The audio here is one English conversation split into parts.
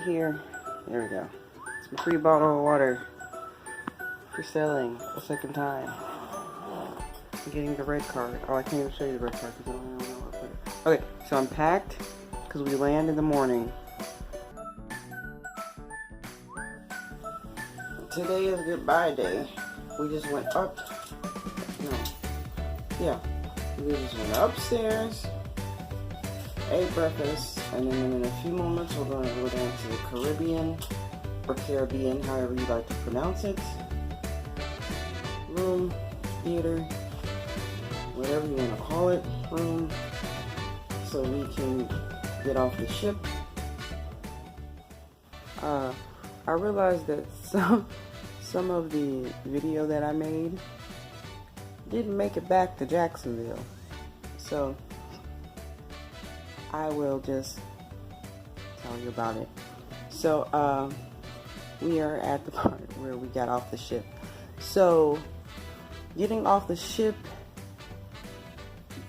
here. There we go. It's my free bottle of water for selling a second time. I'm getting the red card. Oh, I can't even show you the red card because I don't know what to put. Okay, so I'm packed because we land in the morning. Today is goodbye day. We just went up. No. Yeah. We just went upstairs, ate breakfast, and then in a few moments we're going to go down to the Caribbean, or Caribbean, however you like to pronounce it. Room, theater, whatever you want to call it, room, so we can get off the ship. I realized that some of the video that I made didn't make it back to Jacksonville, so I will just tell you about it. So we are at the part where we got off the ship. So getting off the ship,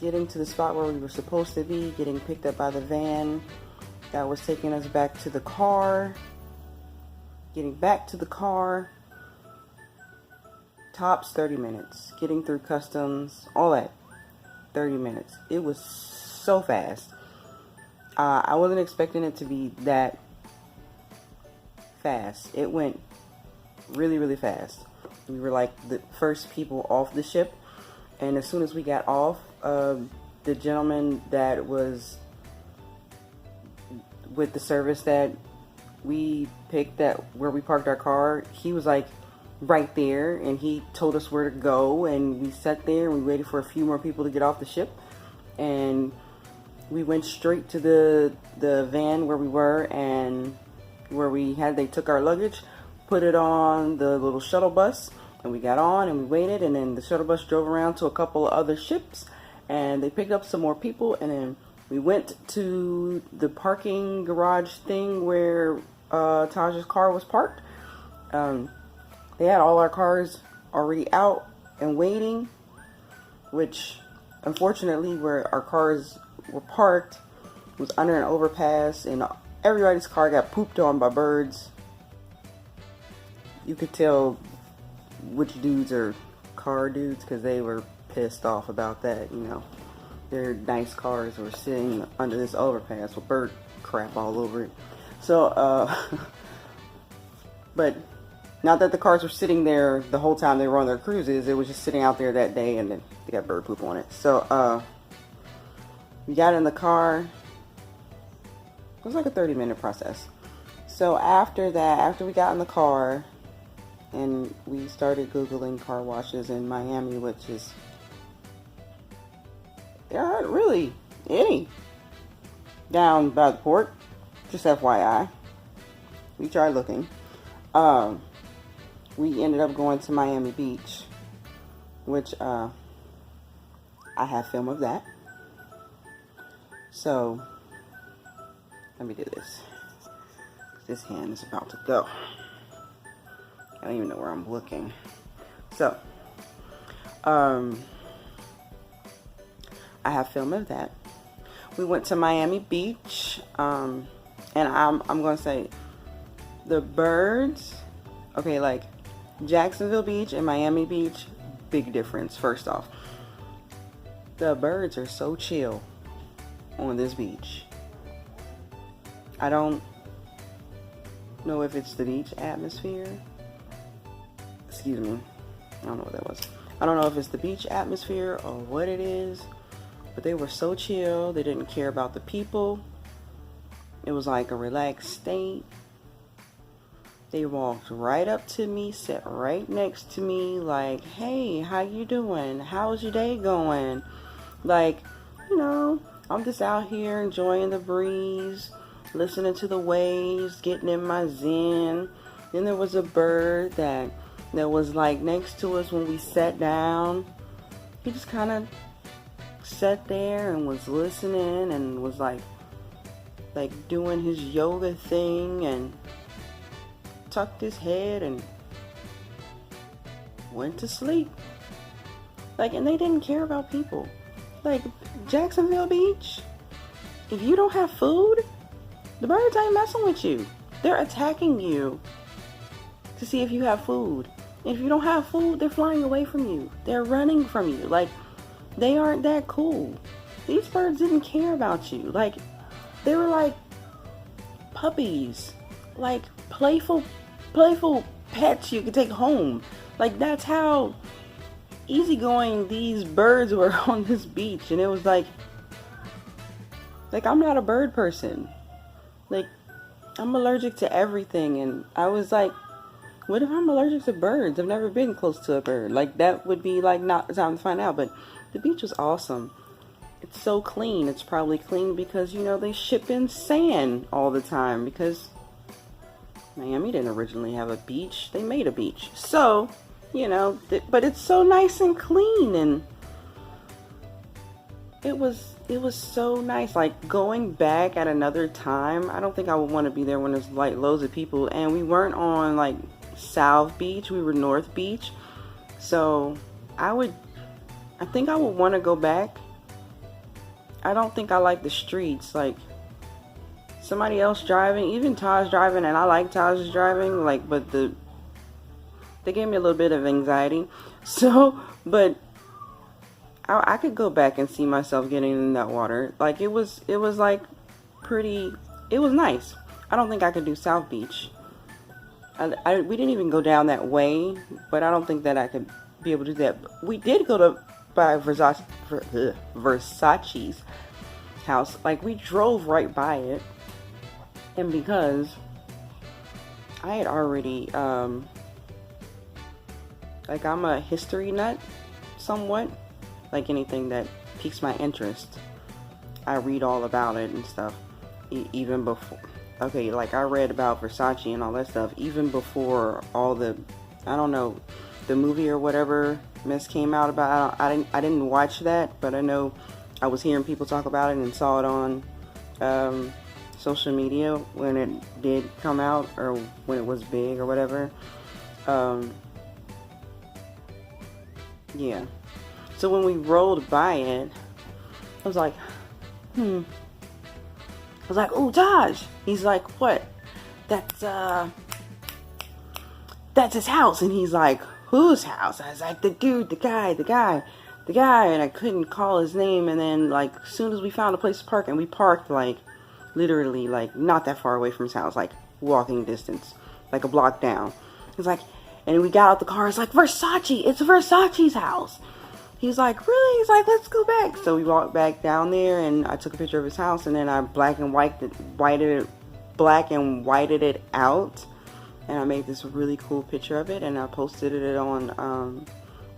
getting to the spot where we were supposed to be, getting picked up by the van that was taking us back to the car, getting back to the car, tops 30 minutes. Getting through customs, all that, 30 minutes. It was so fast. I wasn't expecting it to be that fast. It went really, really fast. We were like the first people off the ship, and as soon as we got off, the gentleman that was with the service that we picked, that where we parked our car, he was like right there, and he told us where to go, and we sat there and we waited for a few more people to get off the ship, and we went straight to the van where we were, and where they took our luggage, put it on the little shuttle bus, and we got on and we waited, and then the shuttle bus drove around to a couple of other ships, and they picked up some more people, and then we went to the parking garage thing where Taj's car was parked. They had all our cars already out and waiting, which unfortunately where our cars were parked was under an overpass, and everybody's car got pooped on by birds. You could tell which dudes are car dudes because they were pissed off about that, you know. Their nice cars were sitting under this overpass with bird crap all over it. So, but not that the cars were sitting there the whole time they were on their cruises. It was just sitting out there that day, and then they got bird poop on it. So, we got in the car. It was like a 30-minute process. So after that, after we got in the car, and we started Googling car washes in Miami, which is, there aren't really any down by the port. Just FYI. We tried looking. We ended up going to Miami Beach, which I have film of that. So let me do this. This hand is about to go. I don't even know where I'm looking. So I have film of that. We went to Miami Beach, and I'm gonna say the birds. Okay, like Jacksonville Beach and Miami Beach, big difference. First off, the birds are so chill on this beach. I don't know if it's the beach atmosphere. Excuse me. I don't know what that was. I don't know if it's the beach atmosphere or what it is, but they were so chill. They didn't care about the people. It was like a relaxed state. They walked right up to me, sat right next to me, like, hey, how you doing? How's your day going? Like, you know, I'm just out here enjoying the breeze, listening to the waves, getting in my zen. Then there was a bird that was like next to us when we sat down. He just kind of sat there and was listening and was like doing his yoga thing, and tucked his head and went to sleep. Like, and they didn't care about people. Like, Jacksonville Beach, if you don't have food, the birds ain't messing with you. they're attacking you to see if you have food. And if you don't have food, they're flying away from you. They're running from you. Like, they aren't that cool. These birds didn't care about you. Like, they were like puppies. Like, playful pets you could take home. Like, that's how easygoing these birds were on this beach. And it was like I'm not a bird person. Like, I'm allergic to everything. And I was like, what if I'm allergic to birds? I've never been close to a bird. Like, that would be like not the time to find out. But the beach was awesome. It's so clean. It's probably clean because, you know, they ship in sand all the time, because Miami didn't originally have a beach. They made a beach. So, you know, but it's so nice and clean, and it was so nice. Like, going back at another time, I don't think I would want to be there when there's like loads of people. And we weren't on like South Beach, we were North Beach. So I think I would want to go back. I don't think I like the streets. Like, somebody else driving, even Taj driving, and I like Taj's driving, like, but they gave me a little bit of anxiety. So, but I could go back and see myself getting in that water. Like, it was like pretty, it was nice. I don't think I could do South Beach. We didn't even go down that way, but I don't think that I could be able to do that. We did go by Versace's house. Like, we drove right by it, and because I had already like, I'm a history nut somewhat. Like, anything that piques my interest, I read all about it and stuff. Even before, okay, like, I read about Versace and all that stuff even before all the, I don't know, the movie or whatever mess came out about. I didn't watch that, but I know I was hearing people talk about it and saw it on social media when it did come out, or when it was big or whatever. Yeah. So when we rolled by it, I was like, I was like, "Oh, Taj." He's like, "What? That's his house." And he's like, "Whose house?" I was like, "The dude, the guy. And I couldn't call his name. And then, like, as soon as we found a place to park, and we parked, like, literally, like, not that far away from his house, like, walking distance, like a block down. He's like, and we got out the car. It's like, "Versace. It's Versace's house." He's like, "Really?" He's like, "Let's go back." So we walked back down there, and I took a picture of his house, and then I black and whited it out, and I made this really cool picture of it, and I posted it on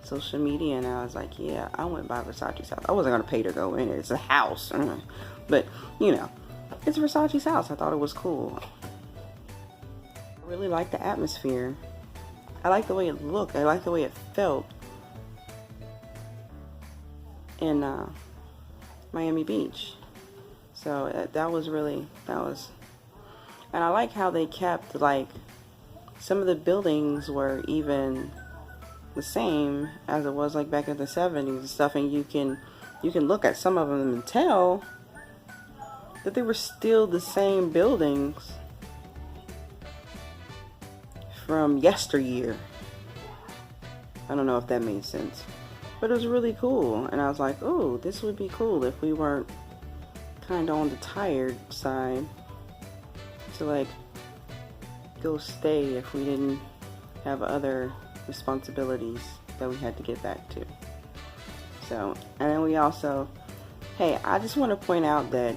social media. And I was like, "Yeah, I went by Versace's house." I wasn't gonna pay to go in it. It's a house, but you know, it's Versace's house. I thought it was cool. I really like the atmosphere. I like the way it looked. I like the way it felt in Miami Beach. So that was, and I like how they kept, like, some of the buildings were even the same as it was, like, back in the 70s and stuff, and you can look at some of them and tell that they were still the same buildings from yesteryear. I don't know if that made sense, but it was really cool. And I was like, "Oh, this would be cool if we weren't kind of on the tired side to, like, go stay if we didn't have other responsibilities that we had to get back to." So, and then we also, hey, I just want to point out that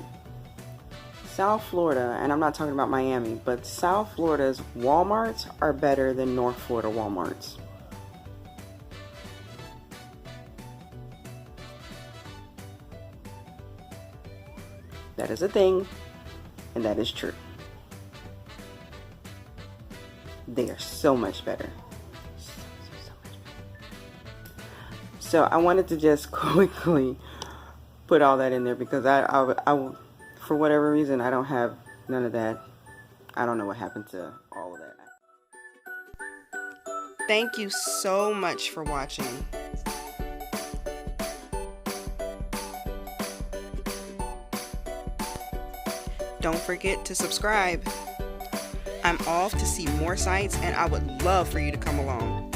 South Florida, and I'm not talking about Miami, but South Florida's Walmarts are better than North Florida Walmarts. That is a thing, and that is true. They are so much better. So much better. So I wanted to just quickly put all that in there, because I for whatever reason, I don't have none of that. I don't know what happened to all of that. Thank you so much for watching. Don't forget to subscribe. I'm off to see more sights, and I would love for you to come along.